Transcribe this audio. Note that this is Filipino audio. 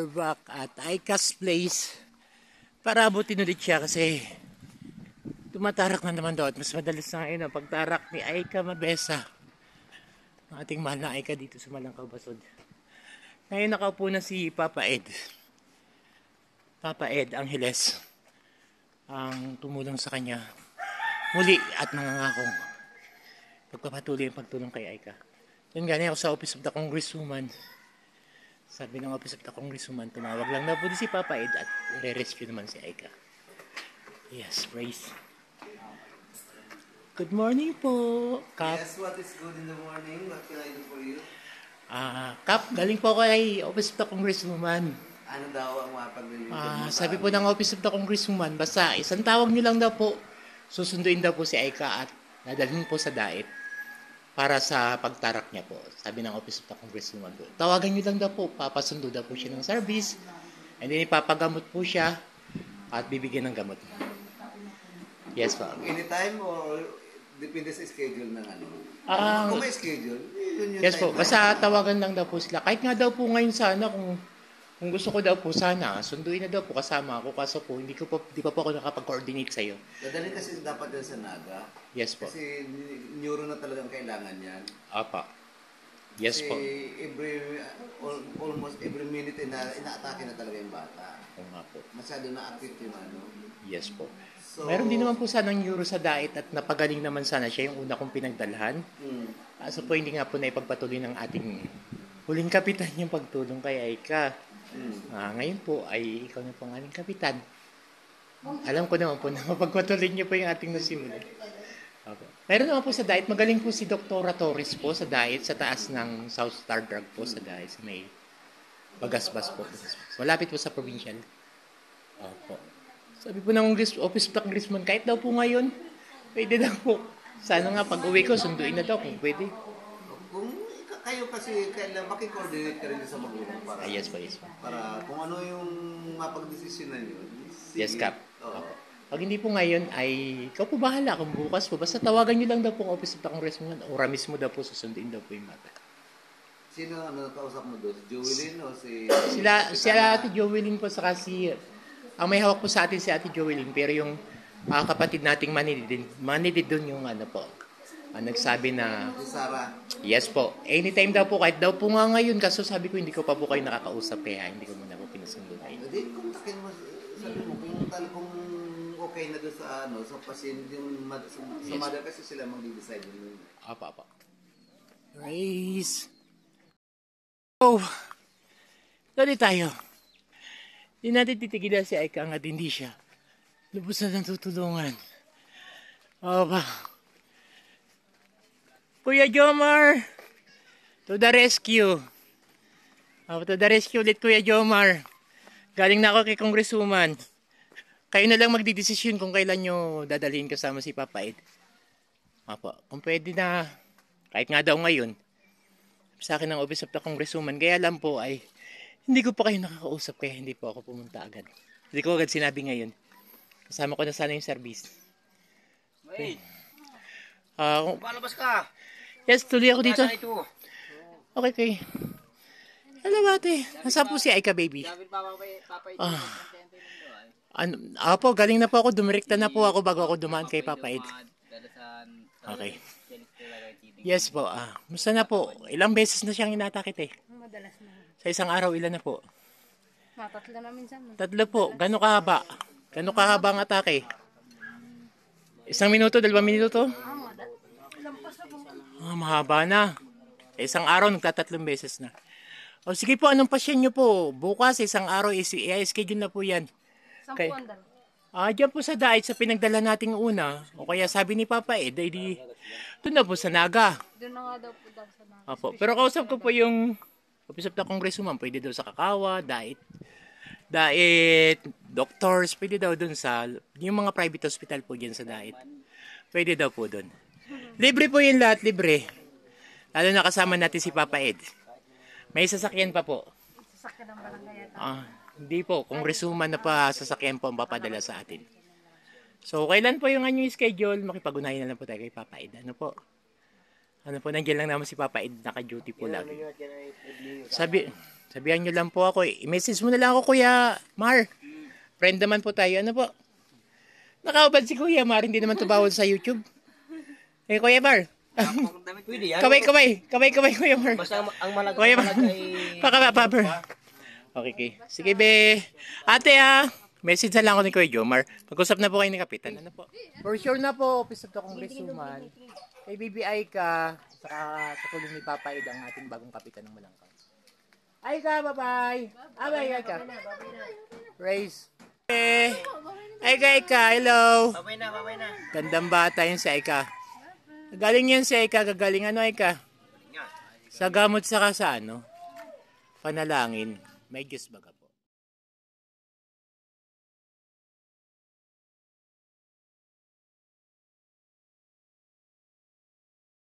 back at Aika's place para abutin ulit siya kasi tumatarak na naman daw at mas madalas na ngayon ang pagtarak ni Aika Mabesa, ang ating mahal na Aika dito sa Malangkaw Basod. Ngayon nakaupo na si Papa Ed Angeles ang tumulong sa kanya muli at nangangakong pagpapatuloy ang pagtulong kay Aika. Yan, galing ako sa Office of the Congresswoman. Sabi ng Office of the Congresswoman, tumawag lang na po si Papa Ed at re-rescue naman si Aika. Yes, praise. Good morning po, Kap. Yes, what is good in the morning? What can I do for you? Kap, galing po ako kay Office of the Congresswoman. Ano daw ang mapag-review? Sabi po ng Office of the Congresswoman, basta isang tawag nyo lang daw po, susunduin daw po si Aika at nadalhin po sa DAET para sa pagtarak niya po. Sabi ng Office of the Congresswoman po, tawagan nyo lang daw po, papasundo daw po siya ng service, and then ipapagamot po siya at bibigyan ng gamot. Yes po. Anytime or depende sa schedule ng ano? Kung may schedule, yun yung yes time po, basta tawagan lang daw po sila. Kahit nga daw po ngayon sana, kung gusto ko daw po sana, sunduin na daw po kasama ako. Kaso po, di pa po ako nakapag-coordinate sa'yo. Dadalhin kasi dapat yan sa Naga. Yes po. Kasi neuro na talagang kailangan yan. Apa. Yes po. Kasi almost every minute ina-atake na talaga yung bata. Oo nga po. Masyado na active yung ano. Yes po. So, meron din naman po sanang neuro sa DAET at napagaling naman sana siya yung una kong pinagdalhan. Kaso po, hindi nga po na ipagpatuloy ng ating huling kapitan yung pagtulong kay Aika. Ngayon po ay ikaw na po ang aming kapitan. Alam ko naman po na mapagpatuloy niyo po yung ating nasimulan. Okay. Meron naman po sa DAET, magaling po si Dr. Torres po sa DAET, sa taas ng South Star Drug po sa DAET, sa may Bagasbas po. Malapit po sa provincial. Opo. Sabi po ng Office of the Congressman, kahit daw po ngayon, pwede daw po. Sana nga pag uwi ko, sunduin na daw kung pwede. Kung kayo kasi kailan makikoordinate ka rin sa magulang para yes po. Para kung ano yung mapagdesisyonan yun. Yes, Kap. Pag hindi po ngayon ay ikaw po bahala kung bukas po. Basta tawagan nyo lang daw po ang Office of the Congressman o mismo daw po susunduin daw po yung mata. Sino kausap mo doon? Si Joelyn o si... Si Ate Joelyn po saka si... Ang may hawak po sa atin si Ate Joelyn, pero yung kapatid nating manidid doon yung ano po. Nagsabi na... Si Sarah. Yes po. Anytime daw po, kahit daw po nga ngayon, kaso sabi ko hindi ko pa po kayo nakakausap kaya hindi ko muna po pinasundo kayo. Hindi, kontakin mo, sabi mo, kung talagang okay na doon sa ano, sa pasyente, yung sa mother kasi sila mag-decide yun. Apa. Praise. Oh, dali tayo. Hindi natin titigilan si Aika at hindi siya. Lubos na ng tutulungan. Ba? Kuya Jomar! To the rescue! To the rescue ulit, Kuya Jomar. Galing na ako kay Congresswoman. Kayo na lang magdidesisyon kung kailan nyo dadalhin kasama si Papa Ed. Kung pwede na, kahit nga daw ngayon, sa akin ng Office of the Congresswoman, kaya lang po ay hindi ko pa kayo nakakausap kaya hindi po ako pumunta agad. Hindi ko agad sinabi ngayon. Kasama ko na sana yung service. Wait. Palabas ka. Yes, tuloy ako dito. Okay. Hello, ate. Nasaan po si Aika, baby? Apo, galing na po ako. Dumirekta na po ako bago ako dumaan kay Papa Ed. Okay. Yes po. Musta na po? Ilang beses na siyang inatakit eh? Madalas na. Sa isang araw, ilan na po? Tatlo na minsan. 3 po. Gano'ng kahaba? Gano'ng kahaba ang atake? 1 minuto, 2 minuto? Mahaba na. Isang araw, nagtatatlong beses na. O sige po, anong pasyon nyo po? Bukas, isang araw, i-schedule na po yan. Okay. Diyan po sa DAET, sa pinagdala nating una. O kaya sabi ni Papa Ed, doon na po sa Naga. Doon na nga daw po sa Naga. Opo. Pero kausap ko po yung Office of the Congresswoman, pwede daw sa Kakawa, DAET, doctors, pwede daw doon sa, yung mga private hospital po dyan sa DAET. Pwede daw po doon. Libre po yung lahat, libre. Lalo na kasama natin si Papa Ed. May sasakyan pa po. Sasakyan ng barangay ata. Hindi po, Congresswoman na pa sasakyan po ang papadala sa atin. So, kailan po yung inyong schedule? Makipag-unahin na lang po tayo kay Papa Ed. Ano po, nandiyan lang naman si Papa Ed, naka-duty po lagi. Sabi, Sabihan nyo lang po ako. I-message mo na lang ako, Kuya Mar. Friend naman po tayo. Ano po? Nakaubad si Kuya Mar. Hindi naman to bawal sa YouTube. Eh, Kuya Mar. Pwede yan. Kamay, Kuya Mar. Basta ang malag Kuya Mar. ay... Pakapapapper. Okay. Sige, be. Ate, ha. Message na lang ako ni Kuya Jomar. Mag-usap na po kayo ni Kapitan. Ano po? For sure na po, Office of the Congresswoman. Kay BBI ka, sa tulong ni Papa Ed, ang ating bagong Kapitan ng Malangkang. Ay ka, bye-bye. Ay ka. Raise. Ay ka, hello. Babay na. Gandang bata yun si Aika. Galing yan si Aika, gagaling ano Aika? Sa gamot saka sa ano? Panalangin. May Diyos baga.